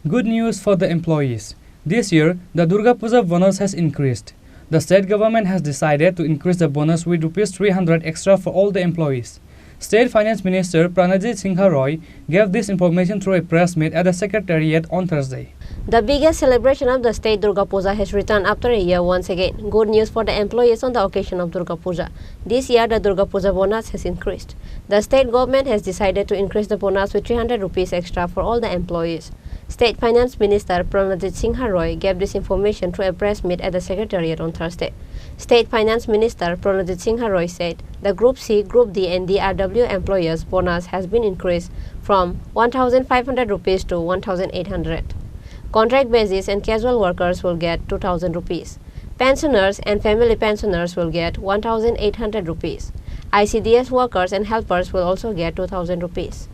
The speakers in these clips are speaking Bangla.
Good news for the employees. This year, the Durga Puja bonus has increased. The state government has decided to increase the bonus with Rs 300 extra for all the employees. State Finance Minister Pranajit Singh Roy gave this information through a press meet at the Secretariat on Thursday. The biggest celebration of the state Durga Puja has returned after a year once again. Good news for the employees on the occasion of Durga Puja. This year, the Durga Puja bonus has increased. The state government has decided to increase the bonus with 300 rupees extra for all the employees. State Finance Minister Pranajit Singh Roy gave this information through a press meet at the Secretariat on Thursday. State Finance Minister Pranajit Singh Roy said the Group C, Group D and DRW employers' bonus has been increased from 1,500 rupees to 1,800. Contract basis and casual workers will get 2,000 rupees. Pensioners and family pensioners will get 1,800 rupees. ICDS workers and helpers will also get 2,000 rupees.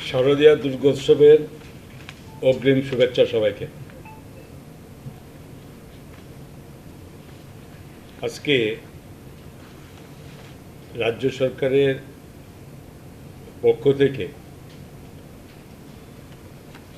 শারদীয়া দুর্গোৎসবের অগ্রিম শুভেচ্ছা সবাইকে। আজকে রাজ্য সরকারের পক্ষ থেকে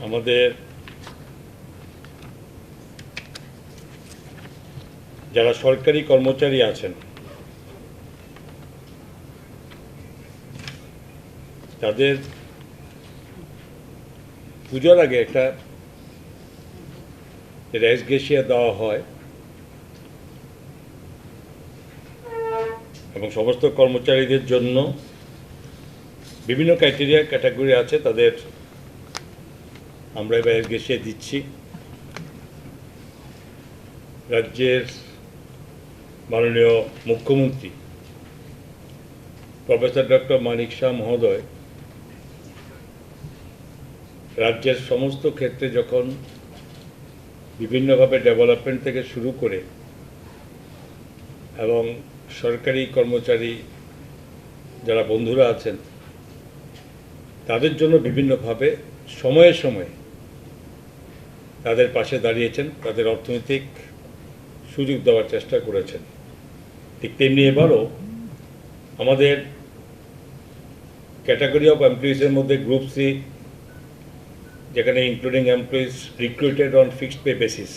আমাদের যারা সরকারি কর্মচারী আছেন তাদের পূজার আগে একটা রেস গ্রেসিয়া দেওয়া হয় এবং সমস্ত কর্মচারীদের জন্য বিভিন্ন ক্রাইটেরিয়া ক্যাটাগরি আছে, তাদের আমরা রেস গ্রেসিয়া দিচ্ছি। রাজ্যের মাননীয় মুখ্যমন্ত্রী প্রফেসর ডক্টর মানিক শাহ মহোদয় রাজ্যের সমস্ত ক্ষেত্রে যখন বিভিন্নভাবে ডেভেলপমেন্ট থেকে শুরু করে এবং সরকারি কর্মচারী যারা বন্ধুরা আছেন তাদের জন্য বিভিন্নভাবে সময়ে সময়ে তাদের পাশে দাঁড়িয়েছেন, তাদের অর্থনৈতিক সুযোগ দেওয়ার চেষ্টা করেছেন। ঠিক তেমনি এবারও আমাদের ক্যাটাগরি অফ এমপ্লয়িজের মধ্যে গ্রুপ সি, যেখানে including employees recruited on fixed pay basis,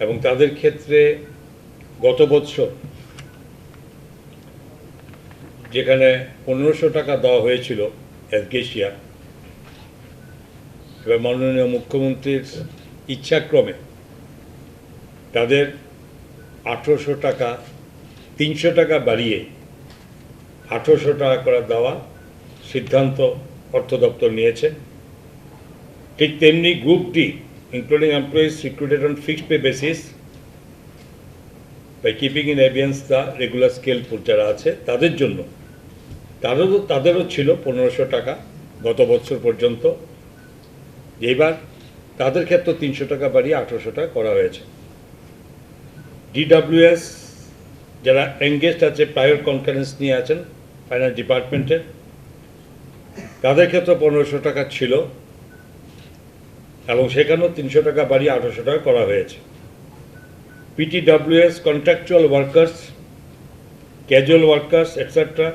এবং তাদের ক্ষেত্রে গত বছর যেখানে 1500 টাকা দেওয়া হয়েছিল এসগেশিয়া, এবার মাননীয় মুখ্যমন্ত্রীর ইচ্ছাক্রমে তাদের 1800 টাকা 300 টাকা বাড়িয়ে 1800 টাকা করে দেওয়া সিদ্ধান্ত অর্থ দপ্তর নিয়েছে। ঠিক তেমনি group D including employees recruited on fixed pay basis by keeping in abeyance the regular scale pool যারা আছে তাদের জন্য তাদেরও ছিল 1500 টাকা গত বছর পর্যন্ত। এইবার তাদের ক্ষেত্রে 300 টাকা বাড়িয়ে 1800 টাকা করা হয়েছে। ডিডব্লিউএস যারা এঙ্গেজড আছে, প্রায়র কনফারেন্স নিয়ে আছেন ফাইন্যান্স ডিপার্টমেন্টের, তাদের ক্ষেত্রে 1500 টাকা ছিল এবং সেখানেও 300 টাকা বাড়িয়ে 1800 টাকা করা হয়েছে। PTWS contractual workers, casual workers etcetera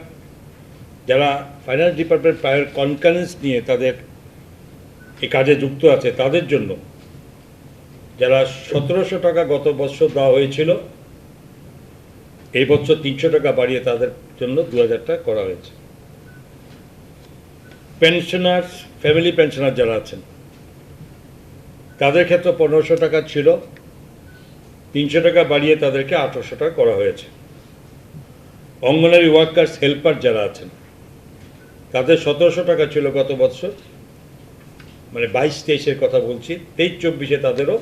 যারা ফাইন্যান্স ডিপার্টমেন্ট প্রায়র কনফারেন্স নিয়ে তাদের এই কাজে যুক্ত আছে তাদের জন্য যারা 1700 টাকা গত বছর দেওয়া হয়েছিল, এই বছর 300 টাকা বাড়িয়ে তাদের জন্য 2000 টাকা করা হয়েছে। পেনশনার, ফ্যামিলি পেনশনার যারা আছেন তাদের ক্ষেত্রে 1500 টাকা ছিল, 300 টাকা বাড়িয়ে তাদেরকে 1800 টাকা করা হয়েছে। অঙ্গনারী ওয়ার্কার্স হেল্পার যারা আছেন তাদের 1700 টাকা ছিল গত বছর, মানে 22-23-এর কথা বলছি, 23-24-এ তাদেরও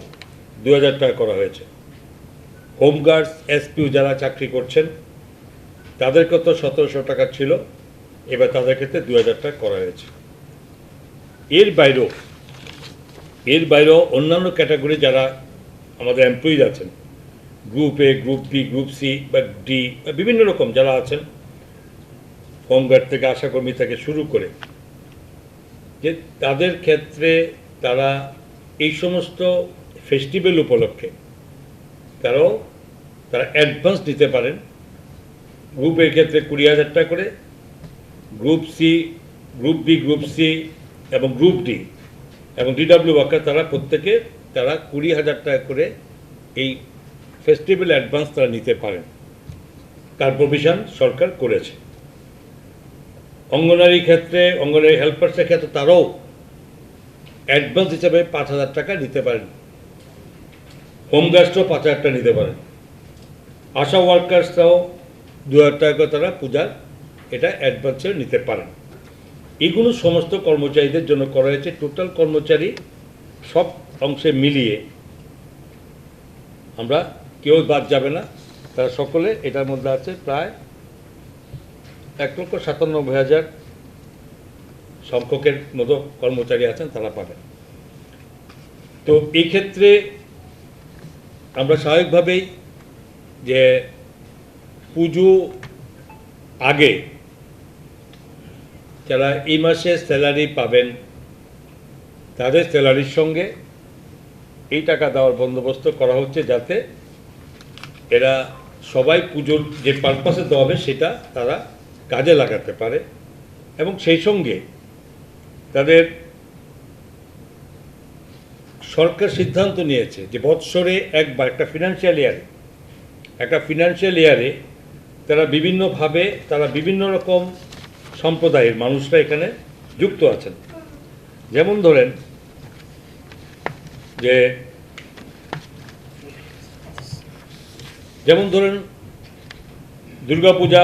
2000 টাকা করা হয়েছে। হোমগার্ডস, এসপিউ যারা চাকরি করছেন তাদের ক্ষেত্রে 1700 টাকা ছিল, এবার তাদের ক্ষেত্রে 2000 টাকা করা হয়েছে। এর বাইরেও অন্যান্য ক্যাটাগরি যারা আমাদের এমপ্লয়িজ আছেন, group A, group B, group C বা ডি, বিভিন্ন রকম যারা আছেন, হোমগার্ড থেকে আশাকর্মী থেকে শুরু করে, যে তাদের ক্ষেত্রে তারা এই সমস্ত ফেস্টিভ্যাল উপলক্ষে তারা অ্যাডভান্স দিতে পারেন গ্রুপের ক্ষেত্রে 20,000 টাকা করে, group C, group B, group C এবং গ্রুপ ডি এবং ডিডব্লিউ ওয়ার্কার তারা প্রত্যেকে 20,000 টাকা করে এই ফেস্টিভ্যাল অ্যাডভান্স তারা নিতে পারেন, তার প্রভিশন সরকার করেছে। অঙ্গনারী ক্ষেত্রে, অঙ্গনারী হেল্পার্সের ক্ষেত্রে তারাও অ্যাডভান্স হিসাবে 5,000 টাকা নিতে পারেন, হোমগার্ডসও 5,000 টাকা নিতে পারেন, আশা ওয়ার্কার্সরাও 2,000 টাকা করে তারা পূজার এটা অ্যাডভান্সে নিতে পারেন। এগুলো সমস্ত কর্মচারীদের জন্য করা হয়েছে। টোটাল কর্মচারী সব অংশে মিলিয়ে আমরা কেউ বাদ যাবে না, তারা সকলে এটার মধ্যে আছে প্রায় 1,97,000 সংখ্যকের মতো কর্মচারী আছেন, তারা পাবেন। তো এই ক্ষেত্রে আমরা স্বাভাবিকভাবেই যে পুজো আগে যারা এই মাসে স্যালারি পাবেন তাদের স্যালারির সঙ্গে এই টাকা দেওয়ার বন্দোবস্ত করা হচ্ছে, যাতে এরা সবাই পুজোর যে পারপাসে দেওয়া হবে সেটা তারা কাজে লাগাতে পারে এবং সেই সঙ্গে তাদের সরকার সিদ্ধান্ত নিয়েছে যে বৎসরে একবার একটা ফিনান্সিয়াল ইয়ারে তারা বিভিন্নভাবে তারা বিভিন্ন রকম সম্প্রদায়ের মানুষরা এখানে যুক্ত আছেন। যেমন ধরেন দুর্গা পূজা,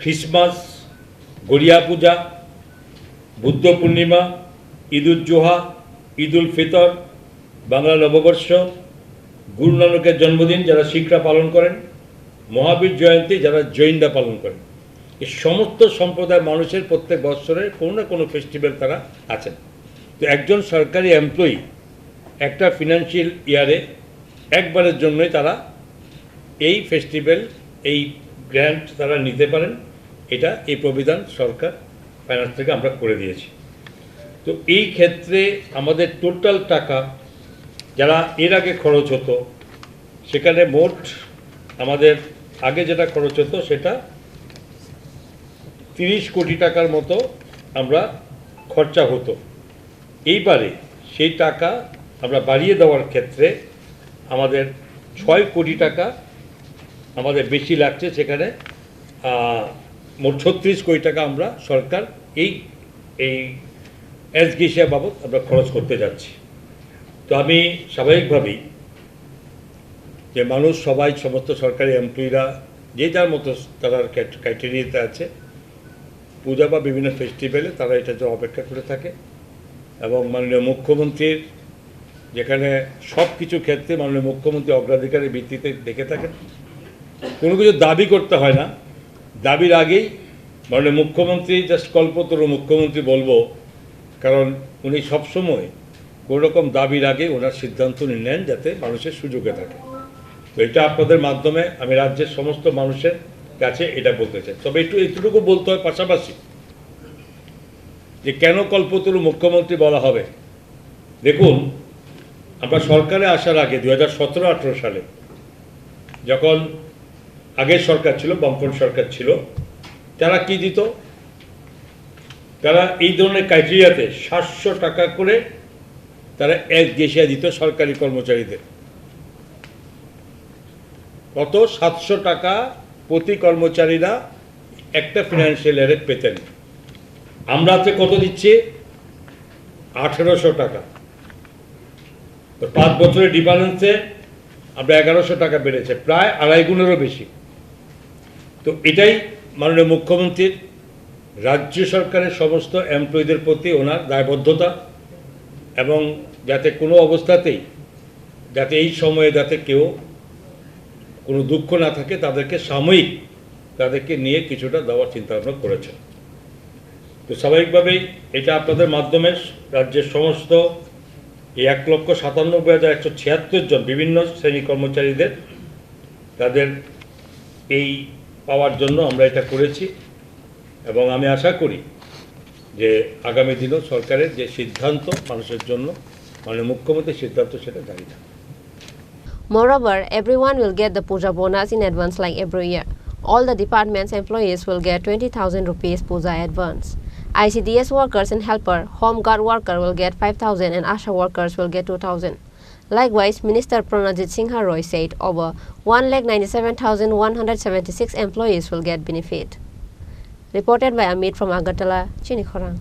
খ্রিসমাস, গড়িয়া পূজা, বুদ্ধ পূর্ণিমা, ঈদ উল জোহা, ঈদ উল ফিতর, বাংলা নববর্ষ, গুরু নানকের জন্মদিন যারা শিখরা পালন করেন, মহাবীর জয়ন্তী যারা জৈনরা পালন করেন, এই সমস্ত সম্প্রদায়ের মানুষের প্রত্যেক বৎসরের কোনো না কোনো ফেস্টিভ্যাল তারা আছেন। তো একজন সরকারি এমপ্লয়ি একটা ফিনান্সিয়াল ইয়ারে একবারের জন্যই তারা এই ফেস্টিভ্যাল, এই গ্র্যান্ট তারা নিতে পারেন। এটা এই প্রবিধান সরকার ফাইন্যান্স থেকে আমরা করে দিয়েছি। তো এই ক্ষেত্রে আমাদের টোটাল টাকা যারা এর আগে খরচ হতো, সেখানে মোট আমাদের আগে যেটা খরচ হতো সেটা 30 কোটি টাকার মতো আমরা খরচা হতো। এইবারে সেই টাকা আমরা বাড়িয়ে দেওয়ার ক্ষেত্রে আমাদের 6 কোটি টাকা আমাদের বেশি লাগছে, সেখানে মোট 36 কোটি টাকা আমরা সরকার এই এসগিসিয়া বাবদ আমরা খরচ করতে যাচ্ছি। তো আমি স্বাভাবিকভাবেই যে মানুষ সবাই সমস্ত সরকারি এমপ্লয়িরা যে যার মতো তারা ক্রাইটেরিয়াতে আছে, পূজা বা বিভিন্ন ফেস্টিভ্যালে তারা এটার জন্য অপেক্ষা করে থাকে এবং মাননীয় মুখ্যমন্ত্রীর যেখানে সব কিছু ক্ষেত্রে মাননীয় মুখ্যমন্ত্রী অগ্রাধিকারের ভিত্তিতে দেখে থাকেন, কোনো কিছু দাবি করতে হয় না। দাবির আগেই মাননীয় মুখ্যমন্ত্রী জাস্ট কল্পতরু মুখ্যমন্ত্রী বলবো, কারণ উনি সবসময় কোনো রকম দাবির আগে ওনার সিদ্ধান্ত নেন যাতে মানুষের সুযোগে থাকে। তো এটা আপনাদের মাধ্যমে আমি রাজ্যের সমস্ত মানুষের কাছে এটা বলতে চাই। তবে এইটুকু বলতে হয় পাশাপাশি যে কেন কল্পতরু মুখ্যমন্ত্রী বলা হবে। দেখুন, আমরা সরকারে আসার আগে 2017-18 সালে যখন আগের সরকার ছিল, বামফ্রন্ট সরকার ছিল, তারা কি দিত, তারা এই ধরনের ক্রাইটেরিয়াতে 700 টাকা করে তারা এসগিসিয়া দিত সরকারি কর্মচারীদের। কত? 700 টাকা প্রতি কর্মচারীরা একটা ফিনান্সিয়াল ইয়ারে পেতেন। আমরা আজকে কত দিচ্ছি? 1800 টাকা। তো 5 বছরের ডিফারেন্সে আমরা 1100 টাকা বেড়েছে, প্রায় 2.5 গুণেরও বেশি। তো এটাই মাননীয় মুখ্যমন্ত্রীর রাজ্য সরকারের সমস্ত এমপ্লয়ীদের প্রতি ওনার দায়বদ্ধতা, এবং যাতে কোনো অবস্থাতেই যাতে এই সময়ে যাতে কেউ কোনো দুঃখ না থাকে, তাদেরকে সাময়িক তাদেরকে নিয়ে কিছুটা দেওয়ার চিন্তাভাবনা করেছেন। তো স্বাভাবিকভাবেই এটা আপনাদের মাধ্যমে রাজ্যের সমস্ত এই 1,97,176 জন বিভিন্ন শ্রেণী কর্মচারীদের তাদের এই পাওয়ার জন্য আমরা এটা করেছি, এবং আমি আশা করি যে আগামী দিনেও সরকারের যে সিদ্ধান্ত মানুষের জন্য, মাননীয় মুখ্যমন্ত্রীর সিদ্ধান্ত, সেটা জারি থাকবে। Moreover, everyone will get the Puja bonus in advance like every year. All the department's employees will get 20,000 rupees puja advance. ICDS workers and helper, home guard worker will get 5,000 and ASHA workers will get 2,000. Likewise, Minister Pranajit Singha Roy said over 1,97,176 employees will get benefit. Reported by Amit from Agartala, Chini Khorang.